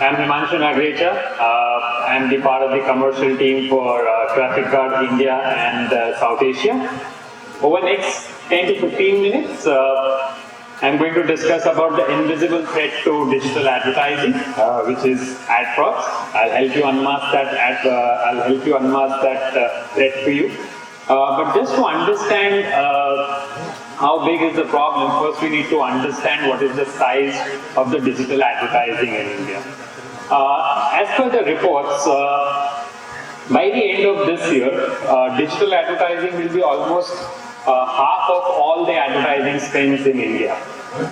I'm Himanshu Nagrecha. I'm the part of the commercial team for Traffic Guard India and South Asia. Over the next 10 to 15 minutes, I'm going to discuss about the invisible threat to digital advertising, which is ad frauds. I'll help you unmask that threat for you. But just to understand how big is the problem, first we need to understand what is the size of the digital advertising in India. As per the reports, by the end of this year, digital advertising will be almost half of all the advertising spends in India,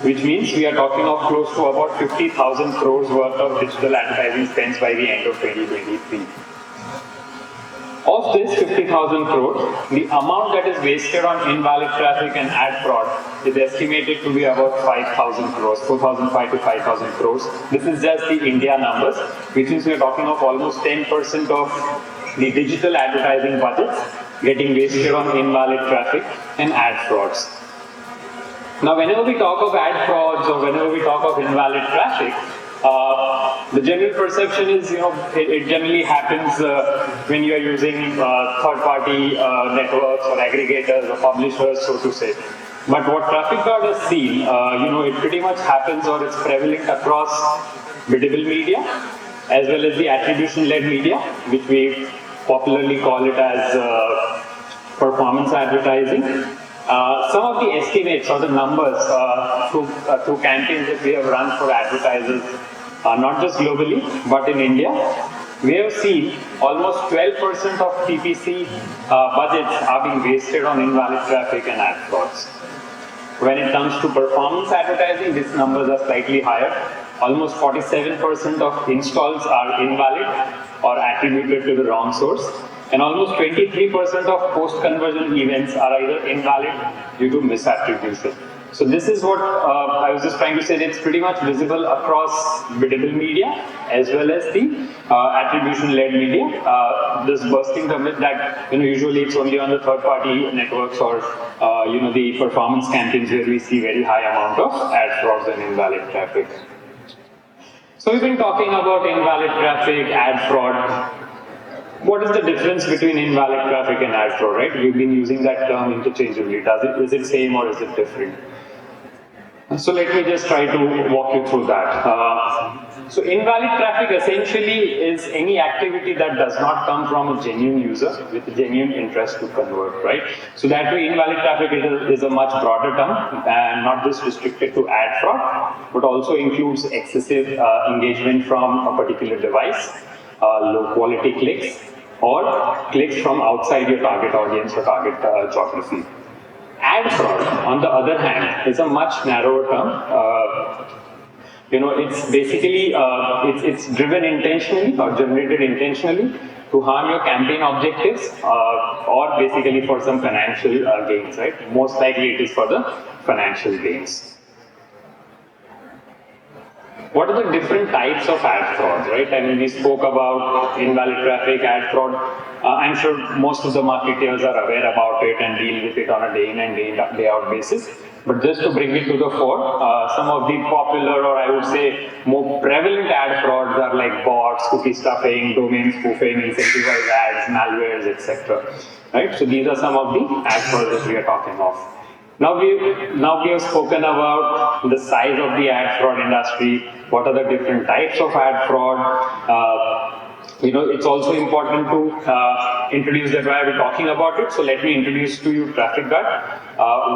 which means we are talking of close to about 50,000 crores worth of digital advertising spends by the end of 2023. Of this 50,000 crores, the amount that is wasted on invalid traffic and ad fraud is estimated to be about 5,000 crores, 4,500 to 5,000 crores. This is just the India numbers, which means we are talking of almost 10% of the digital advertising budgets getting wasted on invalid traffic and ad frauds. Now, whenever we talk of ad frauds or whenever we talk of invalid traffic, the general perception is, it generally happens when you are using third-party networks or aggregators or publishers, so to say. But what Traffic Guard has seen, it pretty much happens or it's prevalent across biddable media as well as the attribution-led media, which we popularly call it as performance advertising. Some of the estimates or the numbers through campaigns that we have run for advertisers, not just globally, but in India, we have seen almost 12% of PPC budgets are being wasted on invalid traffic and ad frauds. When it comes to performance advertising, these numbers are slightly higher. Almost 47% of installs are invalid or attributed to the wrong source. And almost 23% of post-conversion events are either invalid due to misattribution. So this is what I was just trying to say, that it's pretty much visible across biddable media as well as the attribution-led media. This bursting the myth that usually it's only on the third-party networks or the performance campaigns where we see very high amount of ad frauds and invalid traffic. So we've been talking about invalid traffic, ad fraud. What is the difference between invalid traffic and ad fraud, right? We've been using that term interchangeably. Is it same or is it different? So let me just try to walk you through that. So invalid traffic essentially is any activity that does not come from a genuine user with a genuine interest to convert, right? So that way invalid traffic is a much broader term and not just restricted to ad fraud, but also includes excessive engagement from a particular device, low quality clicks, or clicks from outside your target audience or target geography. Ad fraud, on the other hand, is a much narrower term. It's basically, it's driven intentionally or generated intentionally to harm your campaign objectives or basically for some financial gains, right? Most likely it is for the financial gains. What are the different types of ad frauds, right? I mean, we spoke about invalid traffic, ad fraud. I'm sure most of the marketers are aware about it and deal with it on a day in and day out basis. But just to bring it to the fore, some of the popular or I would say more prevalent ad frauds are like bots, cookie stuffing, domain spoofing, incentivized ads, malwares, etc. Right? So these are some of the ad frauds that we are talking of. Now we have spoken about the size of the ad fraud industry, what are the different types of ad fraud. It's also important to introduce that why we're talking about it. So let me introduce to you Traffic Guard.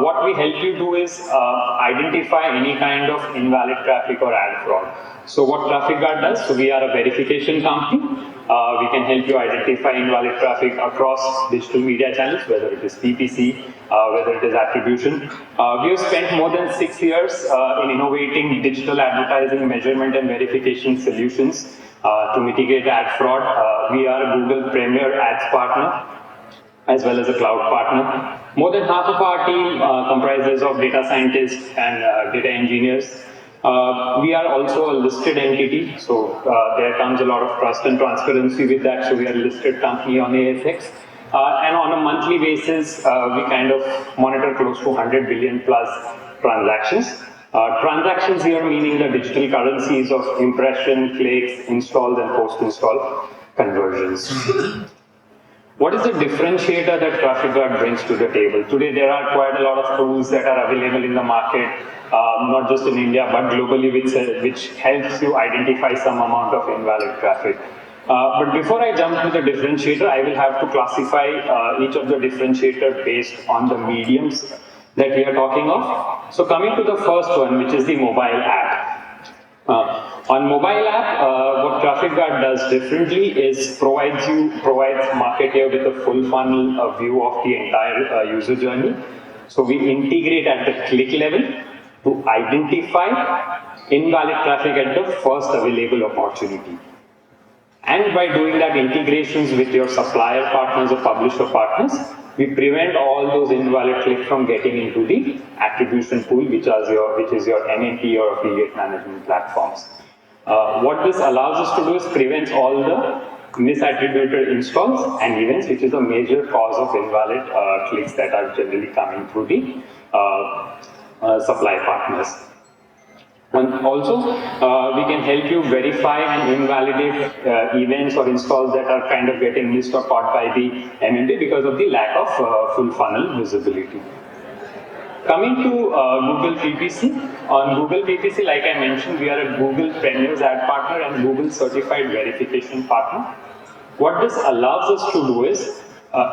What we help you do is identify any kind of invalid traffic or ad fraud. So what Traffic Guard does, so we are a verification company. We can help you identify invalid traffic across digital media channels, whether it is PPC, whether it is attribution. We have spent more than 6 years in innovating digital advertising measurement and verification solutions to mitigate ad fraud. We are a Google Premier Ads partner as well as a cloud partner. More than half of our team comprises of data scientists and data engineers. We are also a listed entity, so there comes a lot of trust and transparency with that. So we are a listed company on ASX. And on a monthly basis, we kind of monitor close to 100 billion plus transactions. Transactions here meaning the digital currencies of impression, clicks, installed and post-install conversions. What is the differentiator that Traffic Guard brings to the table? Today, there are quite a lot of tools that are available in the market, not just in India, but globally, which helps you identify some amount of invalid traffic. But before I jump to the differentiator, I will have to classify each of the differentiator based on the mediums that we are talking of. So coming to the first one, which is the mobile app. On mobile app, what Traffic Guard does differently is provides marketer with a full funnel view of the entire user journey. So we integrate at the click level to identify invalid traffic at the first available opportunity. And by doing that integrations with your supplier partners or publisher partners, we prevent all those invalid clicks from getting into the attribution pool, which is your MMP or affiliate management platforms. What this allows us to do is prevent all the misattributed installs and events, which is a major cause of invalid clicks that are generally coming through the supply partners. And also, we can help you verify and invalidate events or installs that are kind of getting missed or caught by the MMP because of the lack of full funnel visibility. Coming to Google PPC. On Google PPC, like I mentioned, we are a Google Premier's ad partner and Google certified verification partner. What this allows us to do is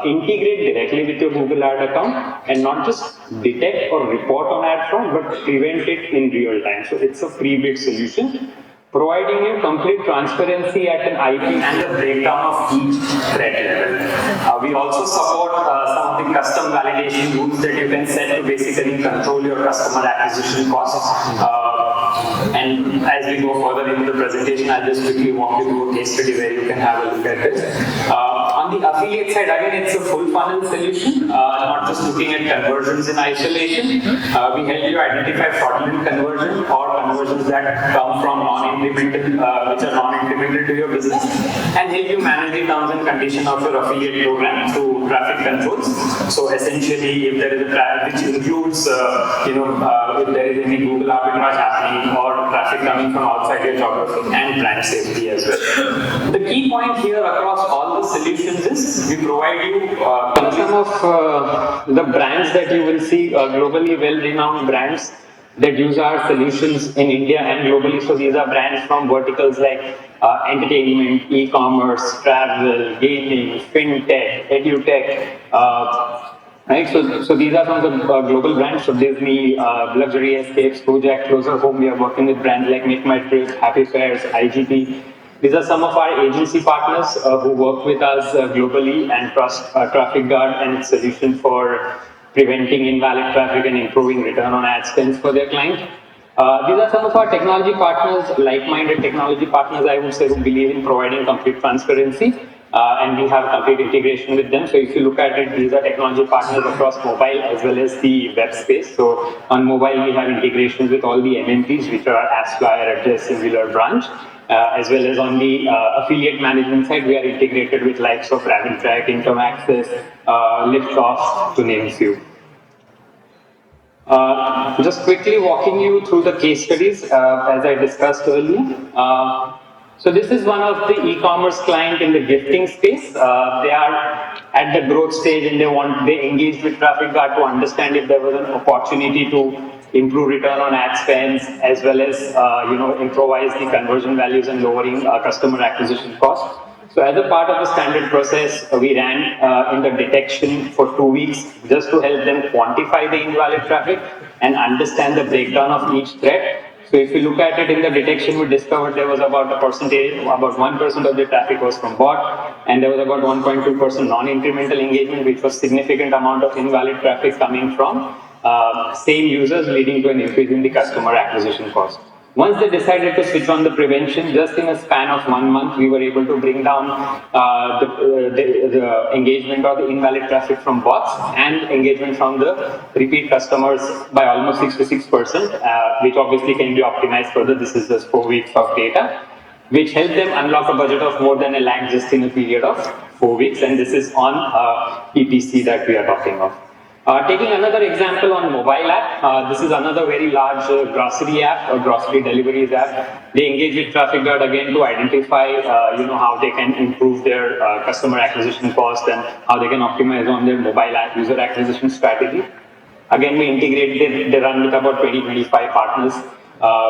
integrate directly with your Google ad account and not just detect or report on ad fraud, but prevent it in real time. So it's a pre-built solution, providing you complete transparency at an IP and a breakdown of each threat level. We also support some of the custom validation rules that you can set to basically control your customer acquisition costs. And as we go further into the presentation, I'll just quickly walk you through a case study where you can have a look at it. On the affiliate side, again, it's a full funnel solution, not just looking at conversions in isolation. We help you identify fraudulent conversions or conversions that come from which are non-implemented to your business, and help you manage the terms and conditions of your affiliate program through traffic controls. So essentially, if there is a traffic which includes, if there is any Google arbitrage happening or traffic coming from outside your geography, and brand safety as well. The key point here across all the solutions is we provide you some of the brands that you will see globally well-renowned brands that use our solutions in India and globally. So these are brands from verticals like entertainment, e-commerce, travel, gaming, fintech, edutech. Right, so these are some of the global brands. So Disney, Luxury Escapes, Project, Closer Home. We are working with brands like Make My Trip, Happy Fairs, IGT. These are some of our agency partners who work with us globally and trust Traffic Guard and its solution for preventing invalid traffic and improving return on ad spends for their client. These are some of our technology partners, like-minded technology partners, I would say, who believe in providing complete transparency. And we have complete integration with them. So if you look at it, these are technology partners across mobile as well as the web space. So on mobile, we have integrations with all the MMPs, which are AppsFlyer, Address, Singular, Branch. As well as on the affiliate management side, we are integrated with likes of Track, Income Access, Liftoff, to name a few. Just quickly walking you through the case studies as I discussed earlier. So this is one of the e-commerce client in the gifting space. They are at the growth stage and they engaged with Traffic Guard to understand if there was an opportunity to improve return on ad spends as well as improvise the conversion values and lowering customer acquisition costs. So as a part of the standard process, we ran in the detection for 2 weeks just to help them quantify the invalid traffic and understand the breakdown of each threat. So if you look at it in the detection, we discovered there was about 1% of the traffic was from bot, and there was about 1.2% non-incremental engagement, which was significant amount of invalid traffic coming from same users, leading to an increase in the customer acquisition cost. Once they decided to switch on the prevention, just in a span of 1 month, we were able to bring down the engagement or the invalid traffic from bots and engagement from the repeat customers by almost 66%, which obviously can be optimized further. This is just 4 weeks of data, which helped them unlock a budget of more than 1 lakh just in a period of 4 weeks. And this is on PPC that we are talking of. Taking another example on mobile app, this is another very large grocery app or grocery deliveries app. They engage with traffic guard again to identify, how they can improve their customer acquisition cost and how they can optimize on their mobile app user acquisition strategy. Again, we integrated, they run with about 20-25 partners.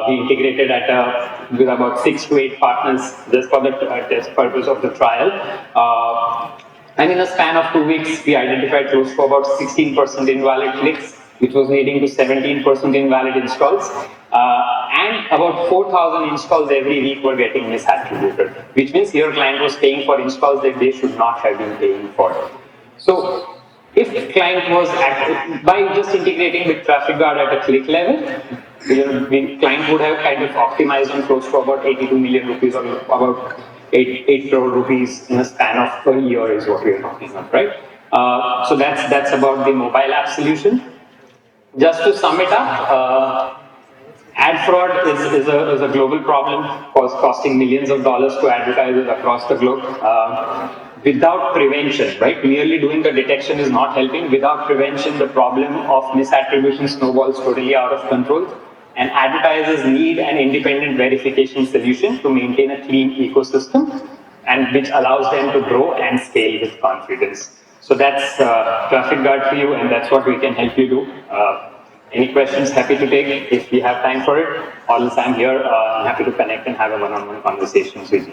We integrated with about 6 to 8 partners just for the test purpose of the trial. And in a span of 2 weeks, we identified close to about 16% invalid clicks, which was leading to 17% invalid installs. And about 4,000 installs every week were getting misattributed, which means your client was paying for installs that they should not have been paying for. So if client was by just integrating with traffic guard at a click level, the client would have kind of optimized on close to about 82 million rupees or about 8 crore rupees in a span of a year is what we're talking about, right? So that's about the mobile app solution. Just to sum it up, ad fraud is a global problem, costing millions of dollars to advertisers across the globe. Without prevention, right? Merely doing the detection is not helping. Without prevention, the problem of misattribution snowballs totally out of control. And advertisers need an independent verification solution to maintain a clean ecosystem and which allows them to grow and scale with confidence. So that's traffic guard for you, and that's what we can help you do. Any questions, happy to take if we have time for it. Or else I'm here, happy to connect and have a one-on-one conversations with you.